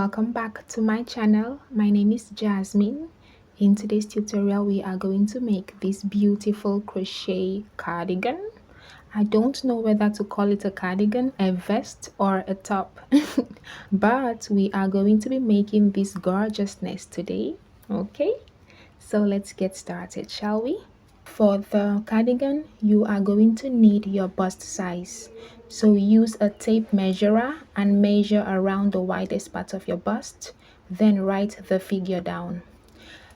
Welcome back to my channel. My name is Jasmine. In today's tutorial we are going to make this beautiful crochet cardigan. I don't know whether to call it a cardigan, a vest, or a top but we are going to be making this gorgeousness today. Okay, so let's get started, shall we? For the cardigan, you are going to need your bust size. So use a tape measurer and measure around the widest part of your bust, then write the figure down.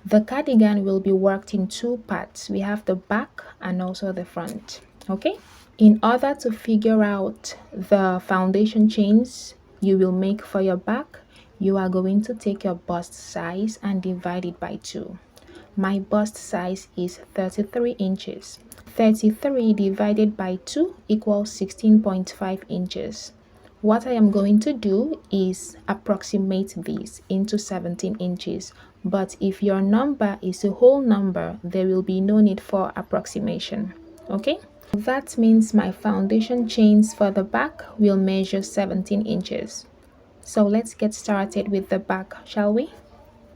The cardigan will be worked in two parts. We have the back and also the front. Okay? In order to figure out the foundation chains you will make for your back, you are going to take your bust size and divide it by 2. My bust size is 33 inches. 33 divided by 2 equals 16.5 inches. What I am going to do is approximate this into 17 inches. But if your number is a whole number, there will be no need for approximation. Okay? That means my foundation chains for the back will measure 17 inches. So let's get started with the back, shall we?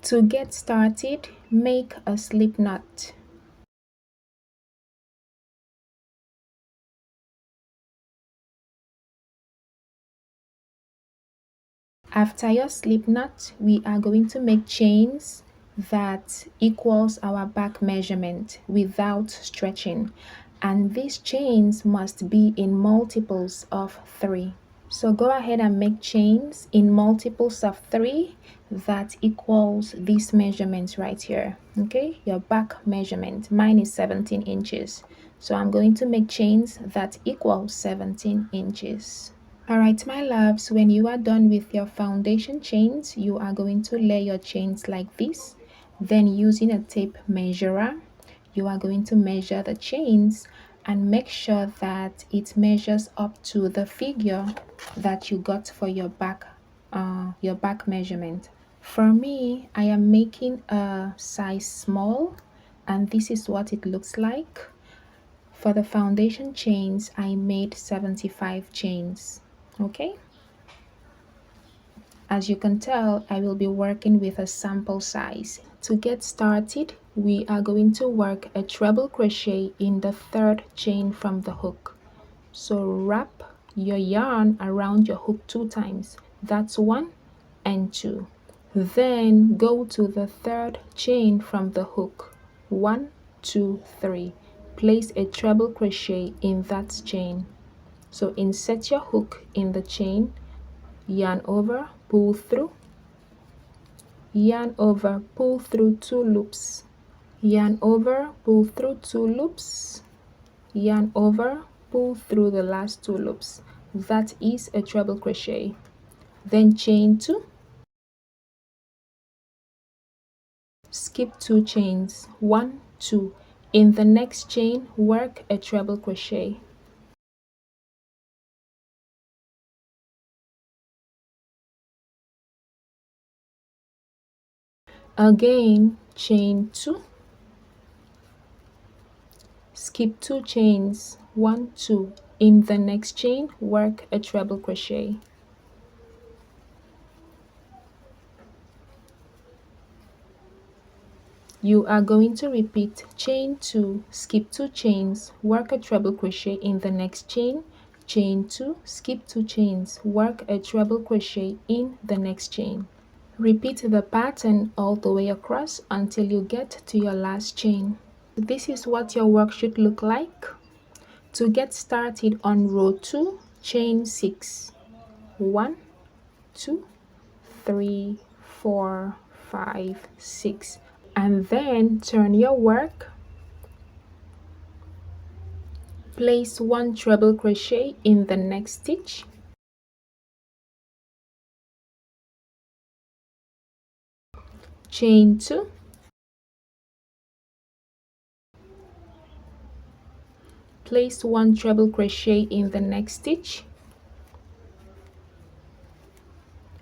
To get started, make a slip knot. After your slip knot, we are going to make chains that equals our back measurement without stretching, and these chains must be in multiples of 3. So go ahead and make chains in multiples of 3 that equals this measurement right here. Okay, your back measurement. Mine is 17 inches. So I'm going to make chains that equal 17 inches. Alright, my loves, when you are done with your foundation chains, you are going to lay your chains like this. Then using a tape measurer, you are going to measure the chains and make sure that it measures up to the figure that you got for your back measurement. For me, I am making a size small, and this is what it looks like. For the foundation chains, I made 75 chains. Okay, as you can tell, I will be working with a sample size. To get started, we are going to work a treble crochet in the 3rd chain from the hook. So wrap your yarn around your hook 2 times. That's 1 and 2. Then go to the 3rd chain from the hook. 1, 2, 3. Place a treble crochet in that chain. So insert your hook in the chain, yarn over, pull through, yarn over, pull through 2 loops, yarn over, pull through 2 loops, yarn over, pull through the last 2 loops. That is a treble crochet. Then chain 2, skip 2 chains, 1, 2. In the next chain, work a treble crochet. Again, chain 2, skip 2 chains, 1, 2. In the next chain, work a treble crochet. You are going to repeat chain 2, skip 2 chains, work a treble crochet in the next chain, chain 2, skip 2 chains, work a treble crochet in the next chain. Repeat the pattern all the way across until you get to your last chain. This is what your work should look like. To get started on row 2, chain 6. 1, 2, 3, 4, 5, 6. And then turn your work. Place 1 treble crochet in the next stitch. Chain 2. Place 1 treble crochet in the next stitch.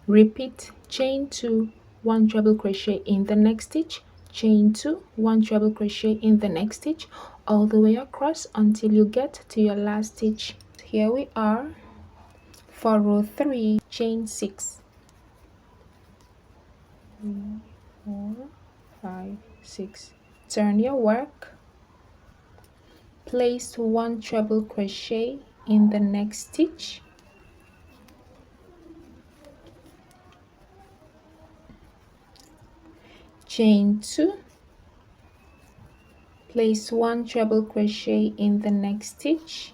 Repeat chain 2, 1 treble crochet in the next stitch, chain 2, 1 treble crochet in the next stitch, all the way across until you get to your last stitch. Here we are for row 3, chain 6. 3, 4, 5, 6. Turn your work. Place 1 treble crochet in the next stitch. Chain 2. Place 1 treble crochet in the next stitch.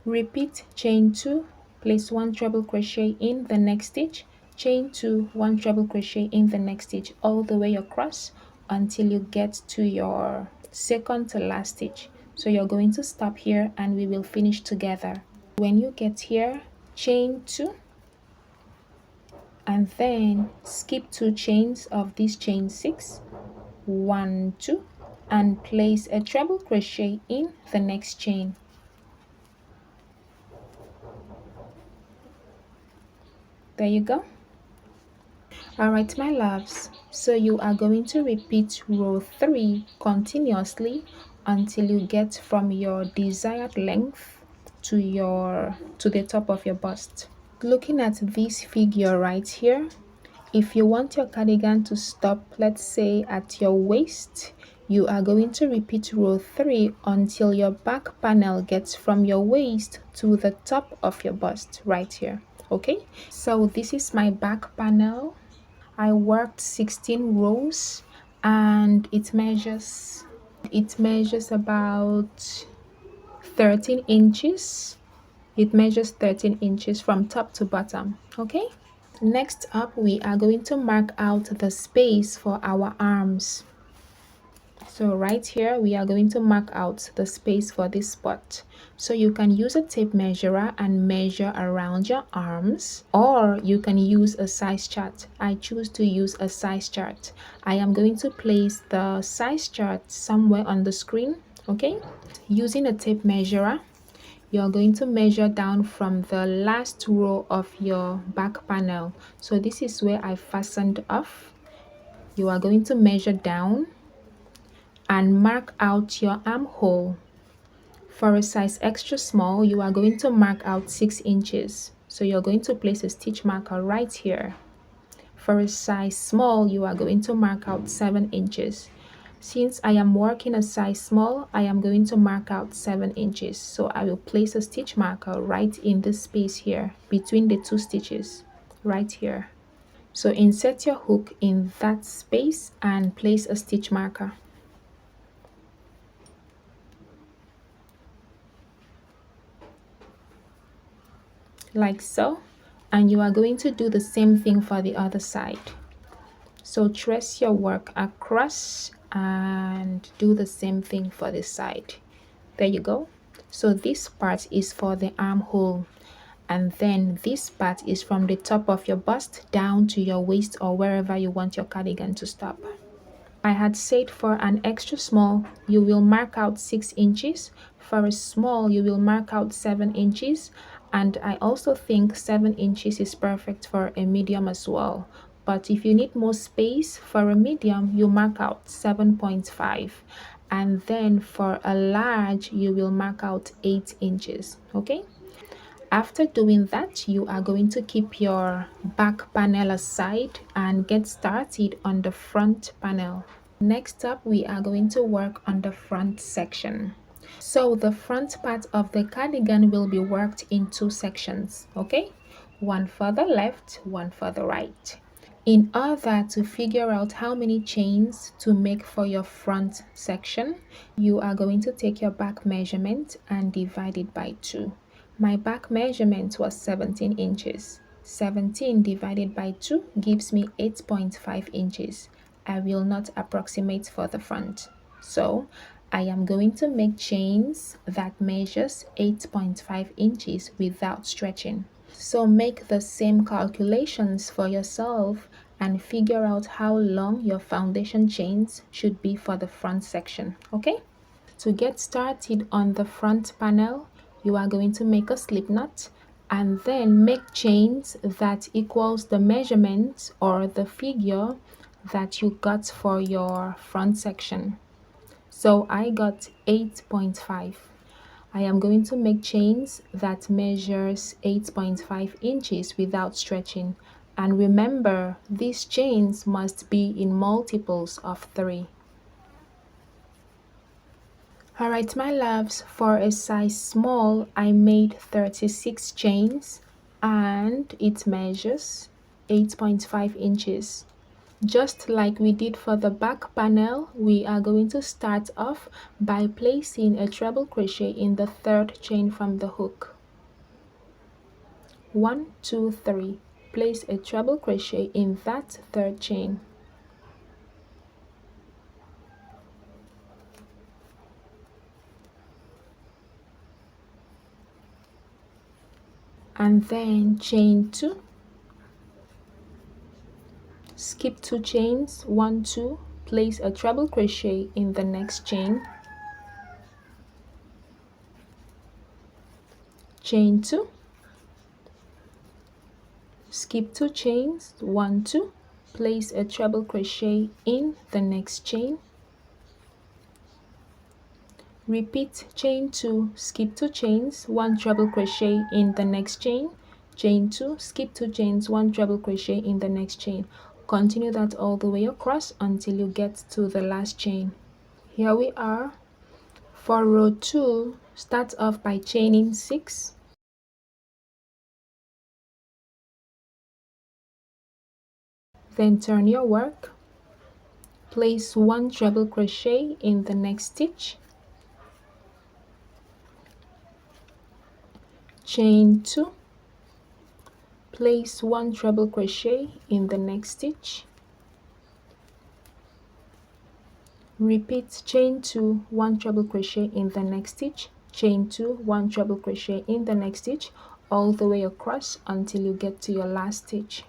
Repeat chain 2, place 1 treble crochet in the next stitch, chain 2, 1 treble crochet in the next stitch all the way across until you get to your second to last stitch. So you're going to stop here and we will finish together. When you get here, chain 2 and then skip 2 chains of this chain 6, 1, 2, and place a treble crochet in the next chain. There you go. Alright my loves, so you are going to repeat row 3 continuously until you get from your desired length to the top of your bust. Looking at this figure right here, if you want your cardigan to stop, let's say at your waist, you are going to repeat row 3 until your back panel gets from your waist to the top of your bust right here. Okay, so this is my back panel. I worked 16 rows and it measures about 13 inches. It measures 13 inches from top to bottom. Okay, next up we are going to mark out the space for our arms. So right here we are going to mark out the space for this spot. So you can use a tape measurer and measure around your arms, or you can use a size chart. I choose to use a size chart. I am going to place the size chart somewhere on the screen. Okay, using a tape measurer, you're going to measure down from the last row of your back panel. So this is where I fastened off. You are going to measure down and mark out your armhole. For a size extra small, you are going to mark out 6 inches. So you're going to place a stitch marker right here. For a size small, you are going to mark out 7 inches. Since I am working a size small, I am going to mark out 7 inches. So I will place a stitch marker right in this space here between the 2 stitches right here. So insert your hook in that space and place a stitch marker. Like so, and you are going to do the same thing for the other side. So trace your work across and do the same thing for this side. There you go. So this part is for the armhole, and then this part is from the top of your bust down to your waist or wherever you want your cardigan to stop. I had said for an extra small, you will mark out 6 inches. For a small, you will mark out 7 inches. And I also think 7 inches is perfect for a medium as well. But if you need more space for a medium, you mark out 7.5. And then for a large, you will mark out 8 inches. Okay? After doing that, you are going to keep your back panel aside and get started on the front panel. Next up, we are going to work on the front section. So the front part of the cardigan will be worked in 2 sections, okay? One for the left, one for the right. In order to figure out how many chains to make for your front section, you are going to take your back measurement and divide it by 2. My back measurement was 17 inches. 17 divided by 2 gives me 8.5 inches. I will not approximate for the front. So I am going to make chains that measures 8.5 inches without stretching. So make the same calculations for yourself and figure out how long your foundation chains should be for the front section, okay? To get started on the front panel, you are going to make a slip knot and then make chains that equals the measurement or the figure that you got for your front section. So I got 8.5. I am going to make chains that measures 8.5 inches without stretching. And remember, these chains must be in multiples of 3. Alright my loves, for a size small, I made 36 chains and it measures 8.5 inches. Just like we did for the back panel, we are going to start off by placing a treble crochet in the 3rd chain from the hook. 1, 2, 3. Place a treble crochet in that 3rd chain. And then chain 2. Skip 2 chains, 1, 2. Place a treble crochet in the next chain. Chain 2. Skip 2 chains, 1, 2. Place a treble crochet in the next chain. Repeat chain 2, skip 2 chains, 1 treble crochet in the next chain. Chain 2, skip 2 chains, 1 treble crochet in the next chain. Continue that all the way across until you get to the last chain. Here we are. For row 2, start off by chaining 6. Then turn your work. Place 1 treble crochet in the next stitch. Chain 2. Place 1 treble crochet in the next stitch. Repeat chain 2, 1 treble crochet in the next stitch, chain 2, 1 treble crochet in the next stitch, all the way across until you get to your last stitch.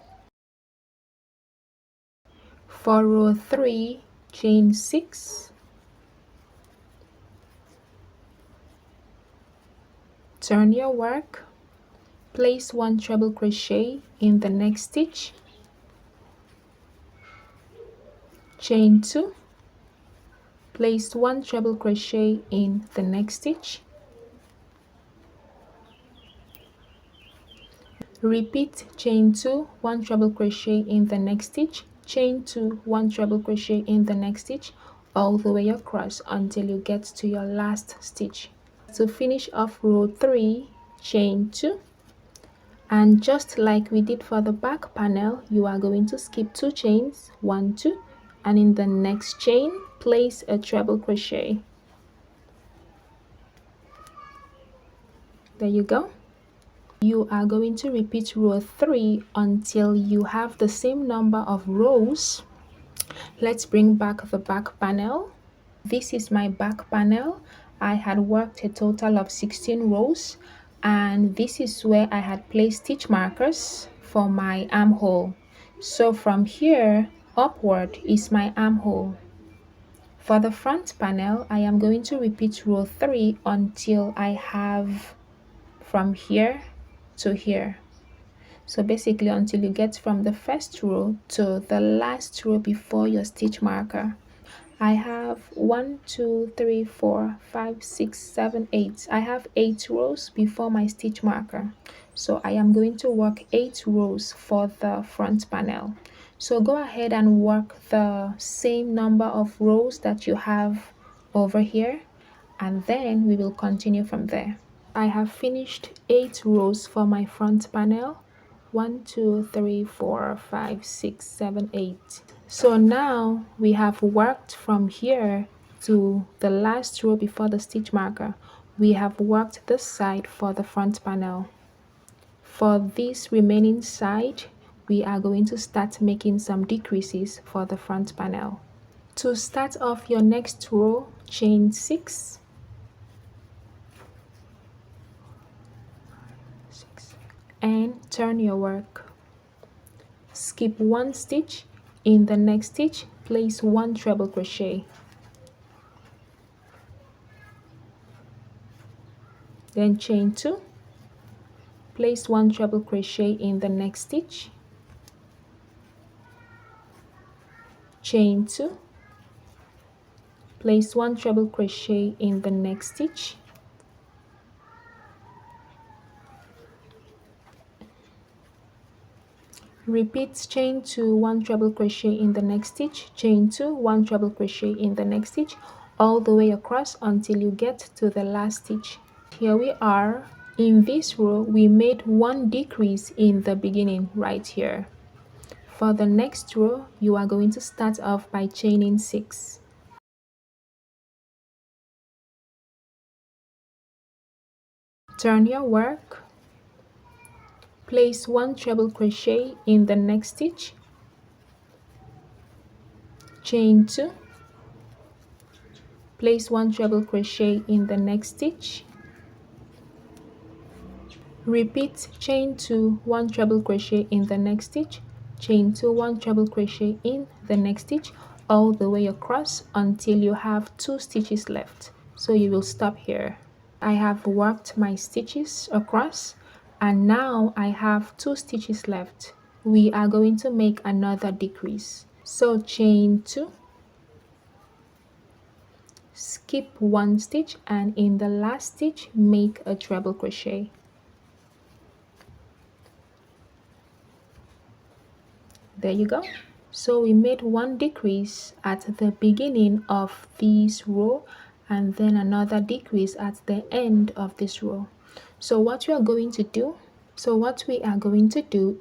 For row 3, chain 6. Turn your work. Place 1 treble crochet in the next stitch. Chain 2. Place 1 treble crochet in the next stitch. Repeat chain 2, 1 treble crochet in the next stitch, chain 2, 1 treble crochet in the next stitch, all the way across until you get to your last stitch. To finish off row 3, chain 2, and just like we did for the back panel, you are going to skip 2 chains, 1, 2, and in the next chain place a treble crochet. There you go. You are going to repeat row 3 until you have the same number of rows. Let's bring back the back panel. This is my back panel. I had worked a total of 16 rows, and this is where I had placed stitch markers for my armhole. So from here upward is my armhole. For the front panel, I am going to repeat row 3 until I have from here to here. So basically until you get from the first row to the last row before your stitch marker. I have 1, 2, 3, 4, 5, 6, 7, 8. I have 8 rows before my stitch marker. So I am going to work 8 rows for the front panel. So go ahead and work the same number of rows that you have over here, and then we will continue from there. I have finished 8 rows for my front panel. 1, 2, 3, 4, 5, 6, 7, 8. So now we have worked from here to the last row before the stitch marker. We have worked this side for the front panel. For this remaining side, we are going to start making some decreases for the front panel. To start off your next row, chain 6. And turn your work. Skip 1 stitch. In the next stitch, place 1 treble crochet. Then chain 2. Place 1 treble crochet in the next stitch. Chain 2. Place 1 treble crochet in the next stitch. Repeat chain 2, 1 treble crochet in the next stitch, chain 2, 1 treble crochet in the next stitch, all the way across until you get to the last stitch. Here we are. In this row we made one decrease in the beginning right here. For the next row you are going to start off by chaining 6. Turn your work, place 1 treble crochet in the next stitch, chain 2, place 1 treble crochet in the next stitch, repeat chain 2, 1 treble crochet in the next stitch, chain 2, 1 treble crochet in the next stitch, all the way across until you have 2 stitches left. So you will stop here. I have worked my stitches across and now I have 2 stitches left. We are going to make another decrease. So chain 2, skip 1 stitch, and in the last stitch make a treble crochet. There you go. So we made one decrease at the beginning of this row and then another decrease at the end of this row. So what we are going to do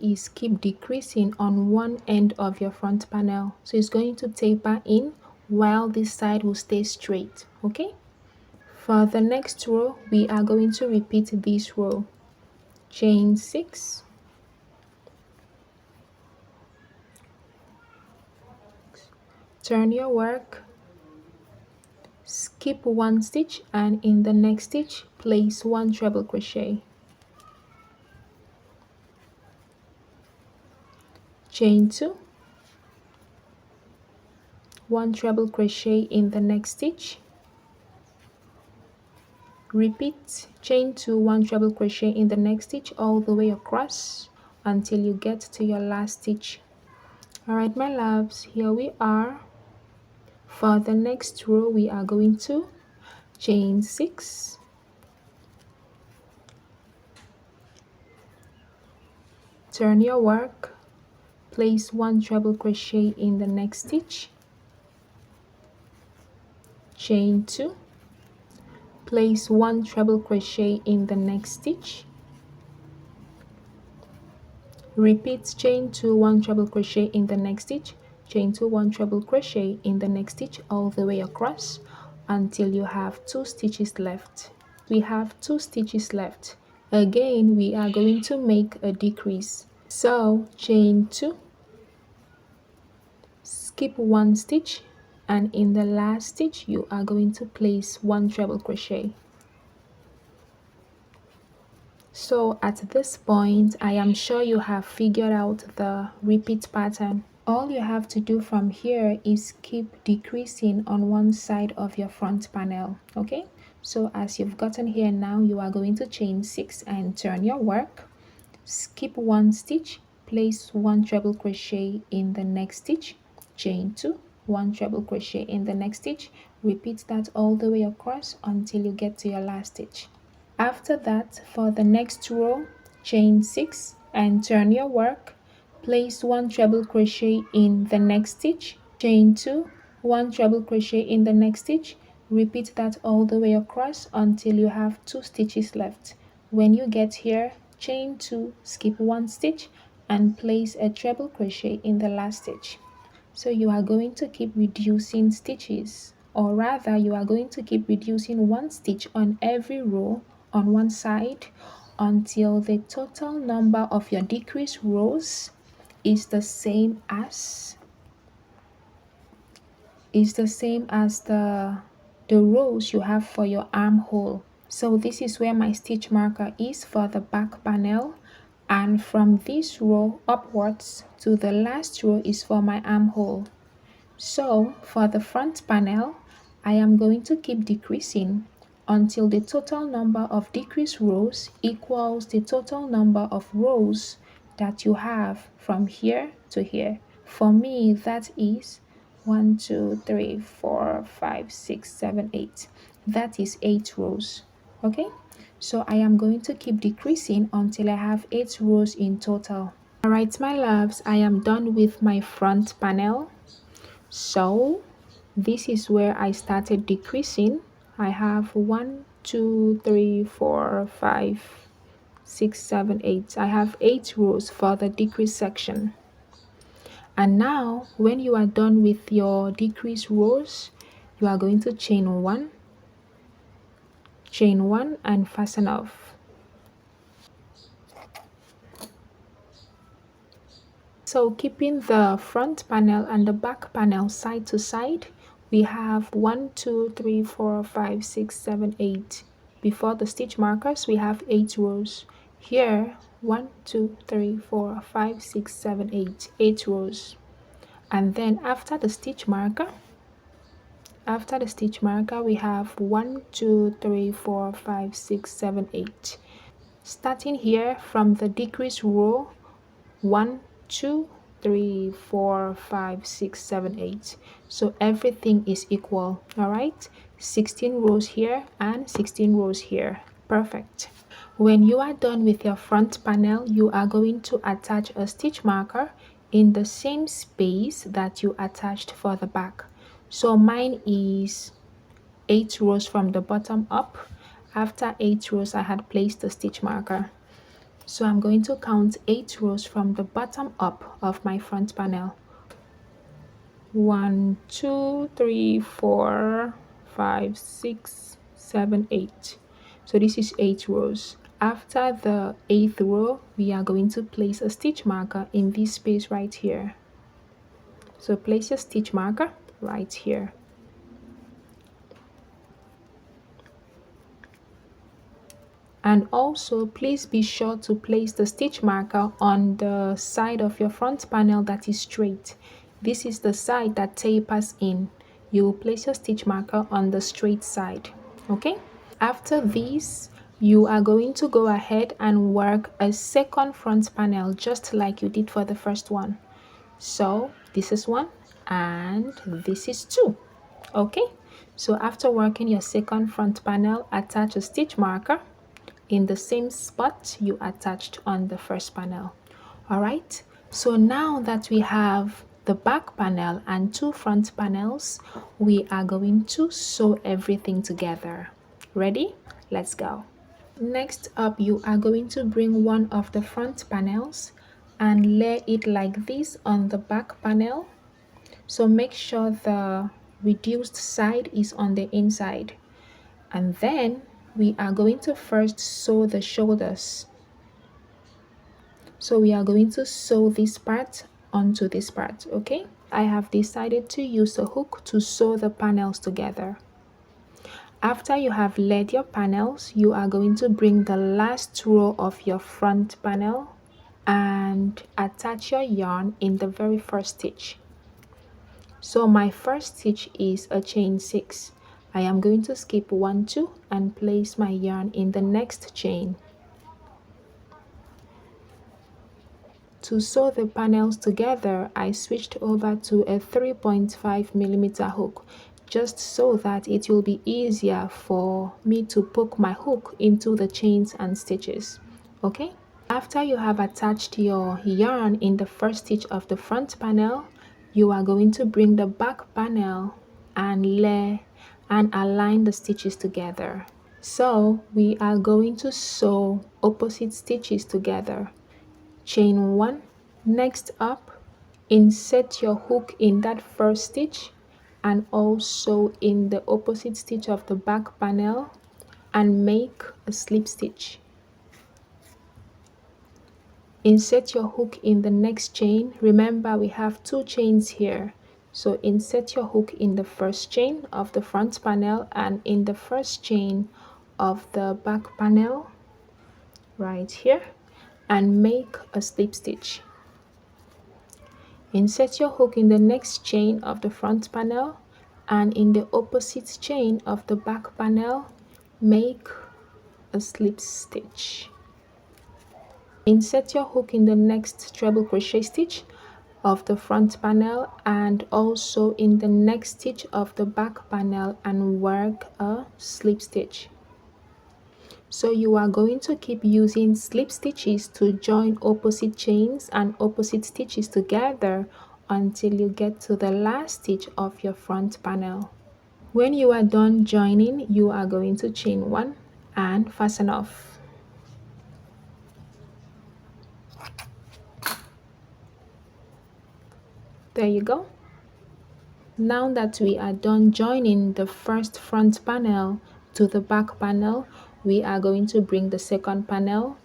is keep decreasing on one end of your front panel. So it's going to taper in while this side will stay straight. Okay? For the next row, we are going to repeat this row. Chain 6, turn your work, skip 1 stitch, and in the next stitch place 1 treble crochet, chain 2, 1 treble crochet in the next stitch, repeat chain 2, 1 treble crochet in the next stitch all the way across until you get to your last stitch. Alright my loves, here we are. For the next row we are going to chain 6, turn your work, place 1 treble crochet in the next stitch, chain 2, place 1 treble crochet in the next stitch, repeat chain 2, 1 treble crochet in the next stitch, chain 2, 1 treble crochet in the next stitch all the way across until you have 2 stitches left. We have 2 stitches left. Again we are going to make a decrease. So chain 2, skip 1 stitch, and in the last stitch you are going to place 1 treble crochet. So at this point I am sure you have figured out the repeat pattern. All you have to do from here is keep decreasing on one side of your front panel. Okay, so as you've gotten here now, you are going to chain 6 and turn your work, skip 1 stitch, place 1 treble crochet in the next stitch, chain 2, 1 treble crochet in the next stitch, repeat that all the way across until you get to your last stitch. After that, for the next row, chain 6 and turn your work, place 1 treble crochet in the next stitch, chain 2, 1 treble crochet in the next stitch, repeat that all the way across until you have 2 stitches left. When you get here, chain 2, skip 1 stitch, and place a treble crochet in the last stitch. So you are going to keep reducing stitches, or rather you are going to keep reducing 1 stitch on every row on one side until the total number of your decreased rows is the same as the rows you have for your armhole. So this is where my stitch marker is for the back panel, and from this row upwards to the last row is for my armhole. So for the front panel, I am going to keep decreasing until the total number of decreased rows equals the total number of rows that you have from here to here. For me, that is 1, 2, 3, 4, 5, 6, 7, 8. That is 8 rows. Okay, so I am going to keep decreasing until I have 8 rows in total. Alright, my loves, I am done with my front panel. So this is where I started decreasing. I have 1, 2, 3, 4, 5, 6, 7, 8. I have 8 rows for the decrease section. And now when you are done with your decrease rows, you are going to chain 1, and fasten off. So keeping the front panel and the back panel side to side, we have 1, 2, 3, 4, 5, 6, 7, 8. Before the stitch markers, we have 8 rows. Here, 1, 2, 3, 4, 5, 6, 7, 8. 8 rows. And then after the stitch marker, we have 1, 2, 3, 4, 5, 6, 7, 8. Starting here from the decrease row, 1, 2, 3, 4, 5, 6, 7, 8. So everything is equal. All right, 16 rows here and 16 rows here. Perfect. When you are done with your front panel, you are going to attach a stitch marker in the same space that you attached for the back. So mine is 8 rows from the bottom up. After 8 rows, I had placed the stitch marker. So I'm going to count 8 rows from the bottom up of my front panel. 1, 2, 3, 4, 5, 6, 7, 8. So this is 8 rows. After the 8th row, we are going to place a stitch marker in this space right here. So place your stitch marker right here. And also please be sure to place the stitch marker on the side of your front panel that is straight. This is the side that tapers in. You will place your stitch marker on the straight side. Okay, after this, you are going to go ahead and work a second front panel just like you did for the first one. So this is 1 and this is 2. Okay, so after working your second front panel, attach a stitch marker in the same spot you attached on the first panel. All right, so now that we have the back panel and 2 front panels, we are going to sew everything together. Ready? Let's go. Next up, you are going to bring one of the front panels and lay it like this on the back panel. So make sure the reduced side is on the inside. And then we are going to first sew the shoulders. So we are going to sew this part onto this part, okay? I have decided to use a hook to sew the panels together. After you have laid your panels, you are going to bring the last row of your front panel and attach your yarn in the very first stitch. So my first stitch is a chain 6. I am going to skip 1, 2 and place my yarn in the next chain. To sew the panels together, I switched over to a 3.5mm hook, just so that it will be easier for me to poke my hook into the chains and stitches. Okay? After you have attached your yarn in the first stitch of the front panel, you are going to bring the back panel and lay and align the stitches together. So we are going to sew opposite stitches together. Chain 1. Next up, insert your hook in that first stitch and also in the opposite stitch of the back panel and make a slip stitch. Insert your hook in the next chain. Remember, we have 2 chains here. So insert your hook in the first chain of the front panel and in the first chain of the back panel right here and make a slip stitch. Insert your hook in the next chain of the front panel and in the opposite chain of the back panel make a slip stitch. Insert your hook in the next treble crochet stitch of the front panel and also in the next stitch of the back panel and work a slip stitch. So you are going to keep using slip stitches to join opposite chains and opposite stitches together until you get to the last stitch of your front panel. When you are done joining, you are going to chain 1 and fasten off. There you go. Now that we are done joining the first front panel to the back panel, we are going to bring the second panel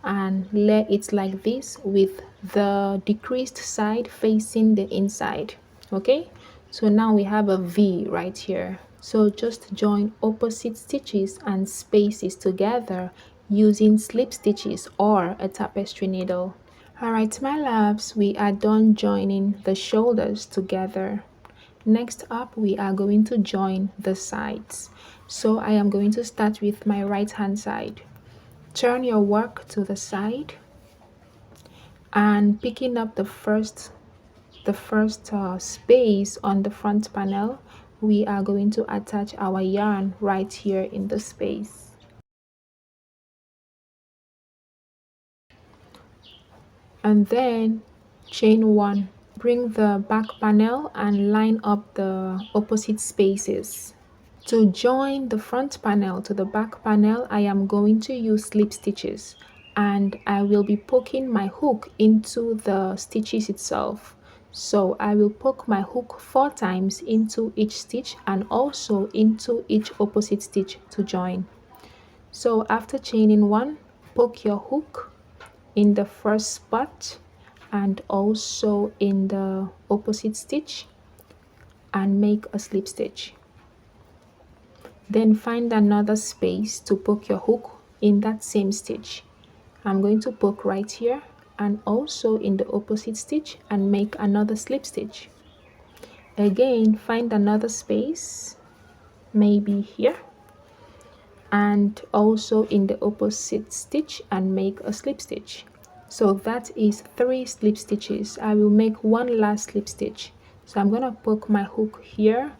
and lay it like this with the decreased side facing the inside. Okay, so now we have a V right here. So just join opposite stitches and spaces together using slip stitches or a tapestry needle. Alright my loves, we are done joining the shoulders together. Next up, we are going to join the sides. So I am going to start with my right hand side. Turn your work to the side and picking up the first space on the front panel, we are going to attach our yarn right here in the space. And then chain 1. Bring the back panel and line up the opposite spaces. To join the front panel to the back panel, I am going to use slip stitches and I will be poking my hook into the stitches itself. So I will poke my hook 4 times into each stitch and also into each opposite stitch to join. So after chaining 1, poke your hook in the first spot and also in the opposite stitch and make a slip stitch. Then find another space to poke your hook in that same stitch. I'm going to poke right here and also in the opposite stitch and make another slip stitch. Again, find another space, maybe here, and also in the opposite stitch and make a slip stitch. So that is 3 slip stitches. I will make one last slip stitch. So I'm going to poke my hook here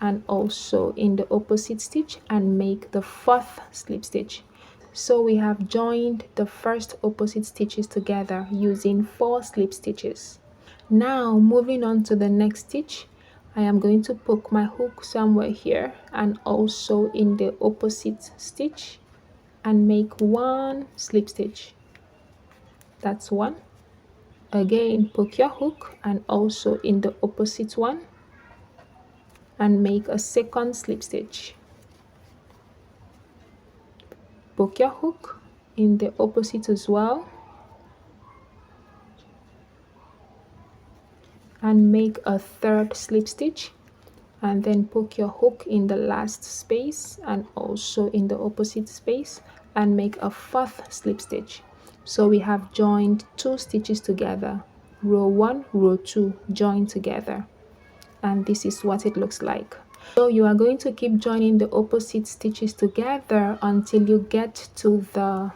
and also in the opposite stitch and make the 4th slip stitch. So we have joined the first opposite stitches together using 4 slip stitches. Now moving on to the next stitch, I am going to poke my hook somewhere here and also in the opposite stitch and make 1 slip stitch. That's 1. Again, poke your hook and also in the opposite one and make a 2nd slip stitch. Poke your hook in the opposite as well and make a 3rd slip stitch, and then poke your hook in the last space and also in the opposite space and make a 4th slip stitch. So we have joined 2 stitches together, row 1, row 2 joined together, and this is what it looks like. So you are going to keep joining the opposite stitches together until you get to the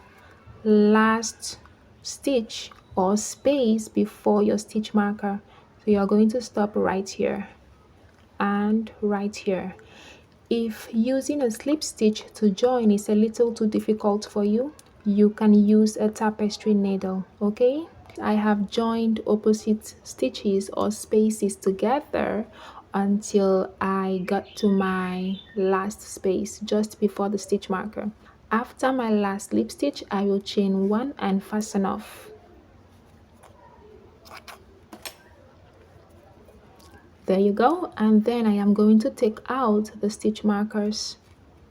last stitch or space before your stitch marker. So you are going to stop right here and right here. If using a slip stitch to join is a little too difficult for you, you can use a tapestry needle. Okay, I have joined opposite stitches or spaces together until I got to my last space just before the stitch marker. After my last slip stitch, I will chain 1 and fasten off. There you go, and then I am going to take out the stitch markers.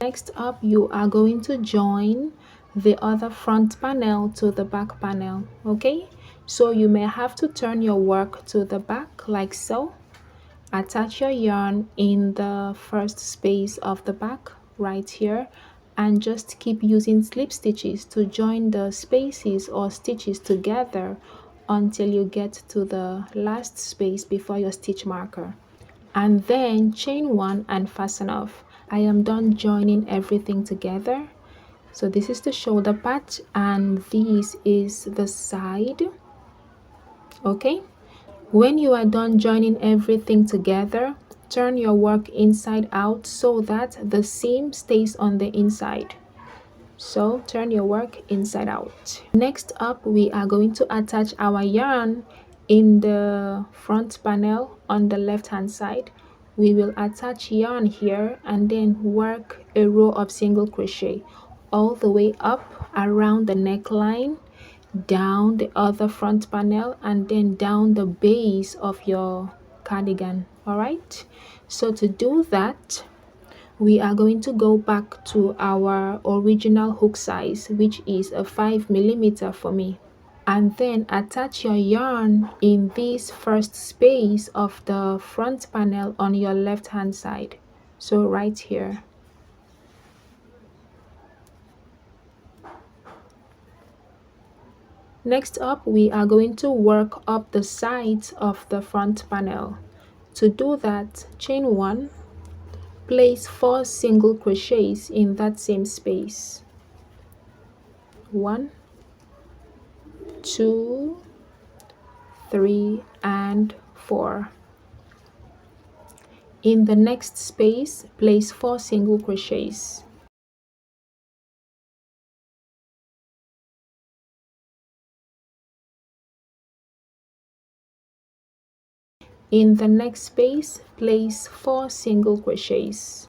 Next up, you are going to join the other front panel to the back panel. Okay, so you may have to turn your work to the back like so. Attach your yarn in the first space of the back right here and just keep using slip stitches to join the spaces or stitches together until you get to the last space before your stitch marker, and then chain 1 and fasten off. I am done joining everything together. So this is the shoulder part and this is the side. Okay, when you are done joining everything together, turn your work inside out so that the seam stays on the inside. So turn your work inside out. Next up, we are going to attach our yarn in the front panel on the left hand side. We will attach yarn here and then work a row of single crochet all the way up around the neckline, down the other front panel, and then down the base of your cardigan. All right, so to do that, we are going to go back to our original hook size, which is a 5mm for me, and then attach your yarn in this first space of the front panel on your left hand side, so right here. Next up, we are going to work up the sides of the front panel. To do that, chain 1, place 4 single crochets in that same space. 1, 2, 3, and 4. In the next space, place 4 single crochets. In the next space, place 4 single crochets.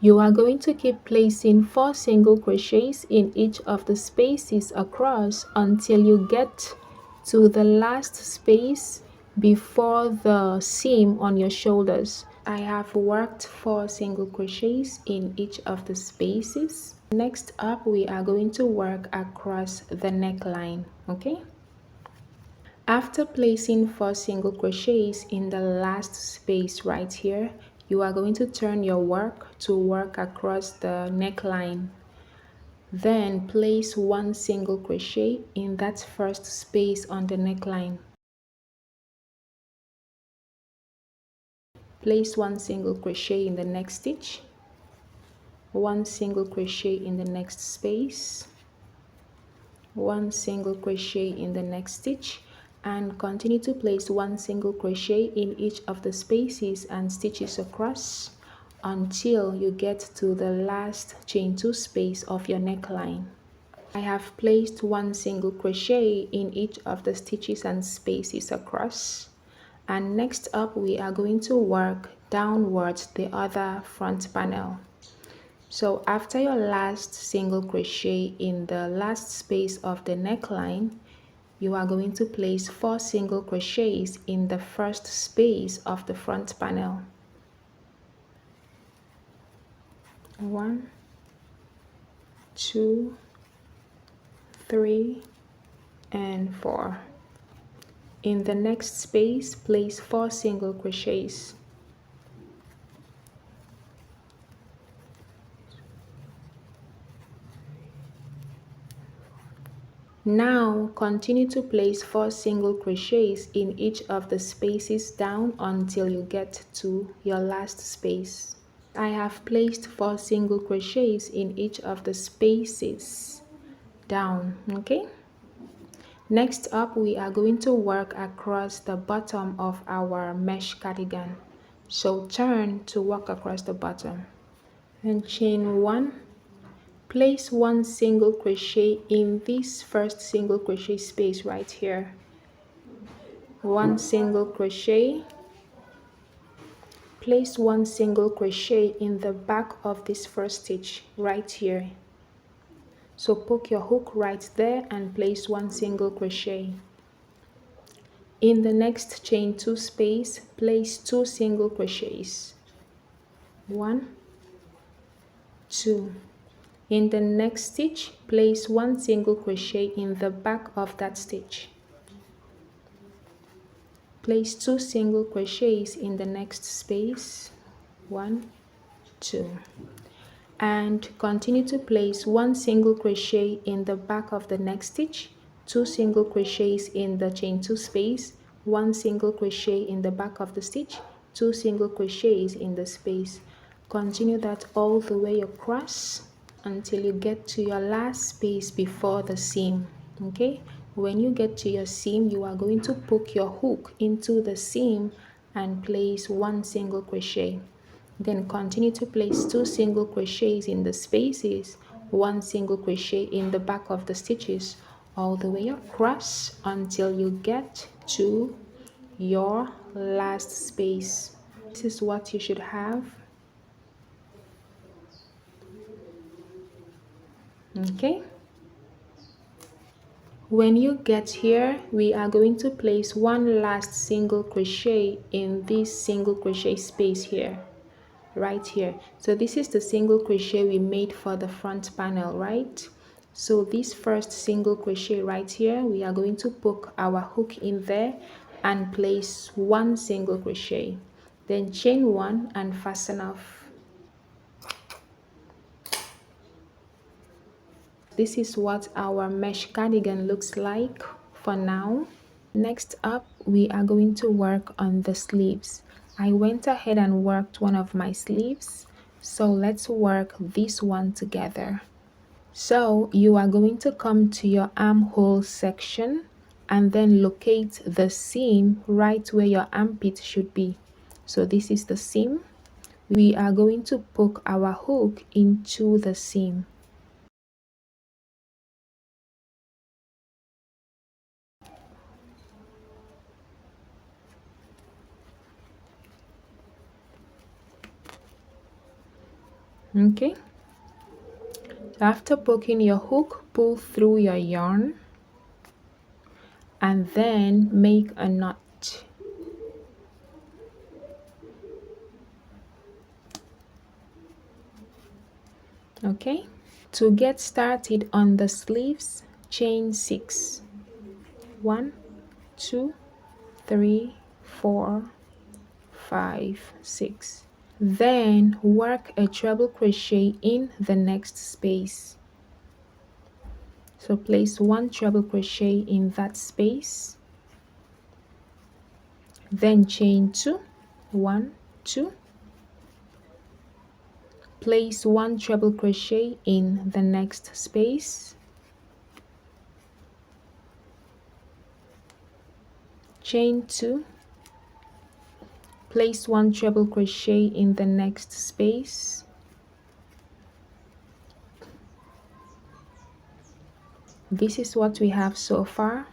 You are going to keep placing 4 single crochets in each of the spaces across until you get to the last space before the seam on your shoulders. I have worked 4 single crochets in each of the spaces. Next up, we are going to work across the neckline, okay? After placing 4 single crochets in the last space right here, you are going to turn your work to work across the neckline. Then place 1 single crochet in that first space on the neckline. Place 1 single crochet in the next stitch, 1 single crochet in the next space, 1 single crochet in the next stitch, and continue to place 1 single crochet in each of the spaces and stitches across until you get to the last chain 2 space of your neckline. I have placed 1 single crochet in each of the stitches and spaces across, and next up we are going to work downwards the other front panel. So after your last single crochet in the last space of the neckline, you are going to place 4 single crochets in the first space of the front panel. 1, 2, 3, and 4. In the next space, place 4 single crochets. Now continue to place 4 single crochets in each of the spaces down until you get to your last space. I have placed 4 single crochets in each of the spaces down, okay? Next up, we are going to work across the bottom of our mesh cardigan. So turn to work across the bottom and chain 1. Place 1 single crochet in this first single crochet space right here. 1 single crochet. Place 1 single crochet in the back of this first stitch right here. So poke your hook right there and place 1 single crochet. In the next chain 2 space, place 2 single crochets. 1, 2. In the next stitch, place 1 single crochet in the back of that stitch. Place 2 single crochets in the next space. 1, 2. And continue to place 1 single crochet in the back of the next stitch, 2 single crochets in the chain 2 space, 1 single crochet in the back of the stitch, 2 single crochets in the space. Continue that all the way across until you get to your last space before the seam, okay? When you get to your seam, you are going to poke your hook into the seam and place 1 single crochet. Then continue to place 2 single crochets in the spaces, 1 single crochet in the back of the stitches, all the way across until you get to your last space. This is what you should have. Okay. When you get here, we are going to place 1 last single crochet in this single crochet space here, right here. So this is the single crochet we made for the front panel, right? So this first single crochet right here, we are going to poke our hook in there and place 1 single crochet, then chain 1 and fasten off. This is what our mesh cardigan looks like for now. Next up, we are going to work on the sleeves. I went ahead and worked one of my sleeves, so let's work this one together. So you are going to come to your armhole section and then locate the seam right where your armpit should be. So this is the seam. We are going to poke our hook into the seam. Okay. After poking your hook, pull through your yarn and then make a knot. Okay. To get started on the sleeves, chain 6. 1, 2, 3, 4, 5, 6. Then work a treble crochet in the next space. So place 1 treble crochet in that space, then chain 2, 1, 2, place 1 treble crochet in the next space, chain 2, place 1 treble crochet in the next space, this is what we have so far.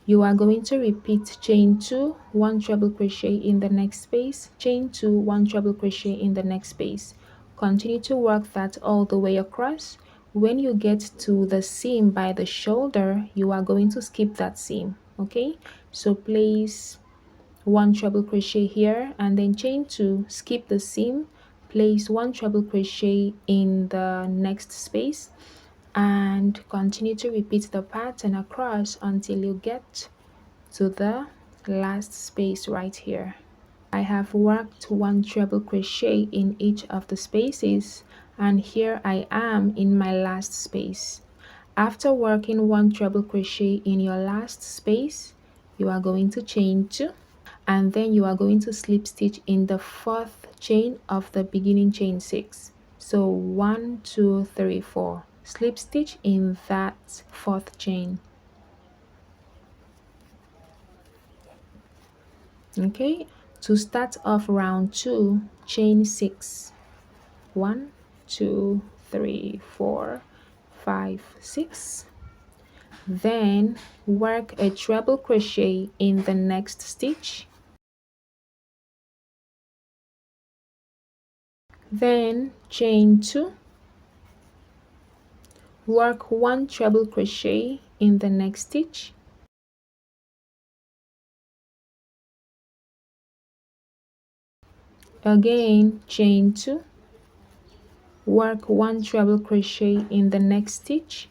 You are going to repeat chain 2, 1 treble crochet in the next space, chain 2, 1 treble crochet in the next space. Continue to work that all the way across. When you get to the seam by the shoulder, you are going to skip that seam. Okay, so place 1 treble crochet here and then chain 2, skip the seam, place 1 treble crochet in the next space, and continue to repeat the pattern across until you get to the last space right here. I have worked 1 treble crochet in each of the spaces, and here I am in my last space. After working 1 treble crochet in your last space, you are going to chain 2, and then you are going to slip stitch in the 4th chain of the beginning chain 6. So 1, 2, 3, 4. Slip stitch in that 4th chain. Okay, to start off round 2, chain 6. 1, 2, 3, 4, 5, 6. Then work a treble crochet in the next stitch, then chain 2, work 1 treble crochet in the next stitch, again chain 2, work 1 treble crochet in the next stitch,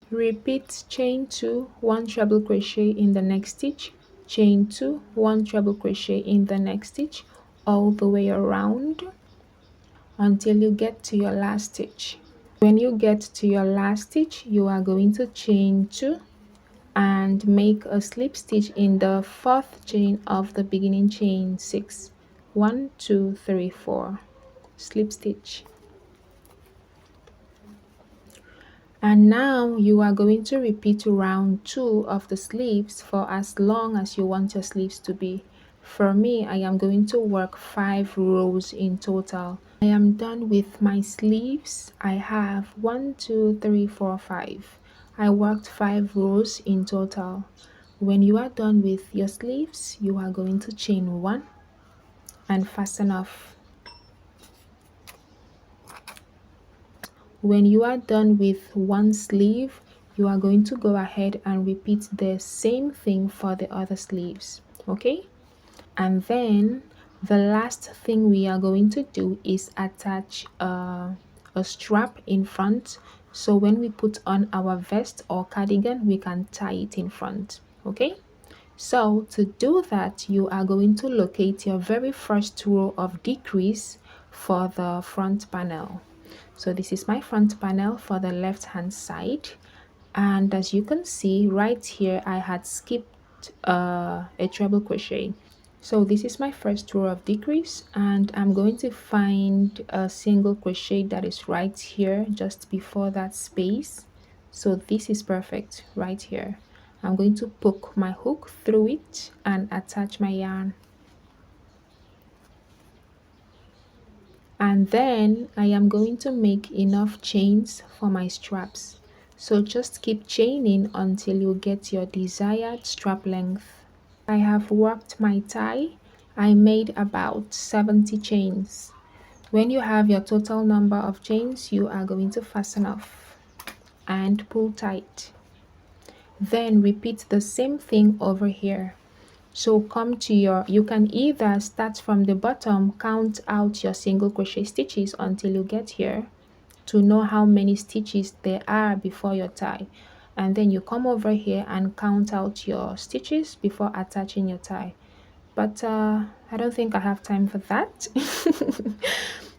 repeat chain 2, 1 treble crochet in the next stitch, chain 2, 1 treble crochet in the next stitch, all the way around until you get to your last stitch. When you get to your last stitch, you are going to chain 2 and make a slip stitch in the 4th chain of the beginning chain 6. 1, 2, 3, 4. Slip stitch. And now you are going to repeat round 2 of the sleeves for as long as you want your sleeves to be. For me, I am going to work 5 rows in total. I am done with my sleeves. I have 1, 2, 3, 4, 5. I worked 5 rows in total. When you are done with your sleeves, you are going to chain 1 and fasten off. When you are done with one sleeve, you are going to go ahead and repeat the same thing for the other sleeves, okay? And then the last thing we are going to do is attach a strap in front, so when we put on our vest or cardigan, we can tie it in front, okay? So to do that, you are going to locate your very first row of decrease for the front panel. So this is my front panel for the left hand side, and as you can see right here, I had skipped a treble crochet. So this is my first row of decrease, and I'm going to find a single crochet that is right here just before that space. So this is perfect right here. I'm going to poke my hook through it and attach my yarn. And then I am going to make enough chains for my straps. So just keep chaining until you get your desired strap length. I have worked my tie. I made about 70 chains. When you have your total number of chains, you are going to fasten off and pull tight. Then repeat the same thing over here. So come to you can either start from the bottom, count out your single crochet stitches until you get here to know how many stitches there are before your tie, and then you come over here and count out your stitches before attaching your tie. But I don't think I have time for that.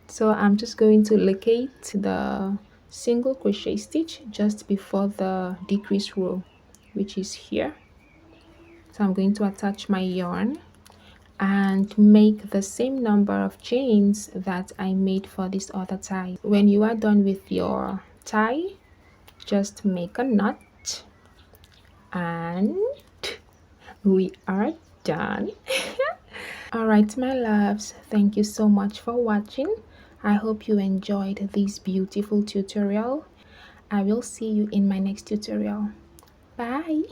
So I'm just going to locate the single crochet stitch just before the decrease row, which is here. So I'm going to attach my yarn and make the same number of chains that I made for this other tie. When you are done with your tie, just make a knot and we are done. Alright my loves, thank you so much for watching. I hope you enjoyed this beautiful tutorial. I will see you in my next tutorial. Bye.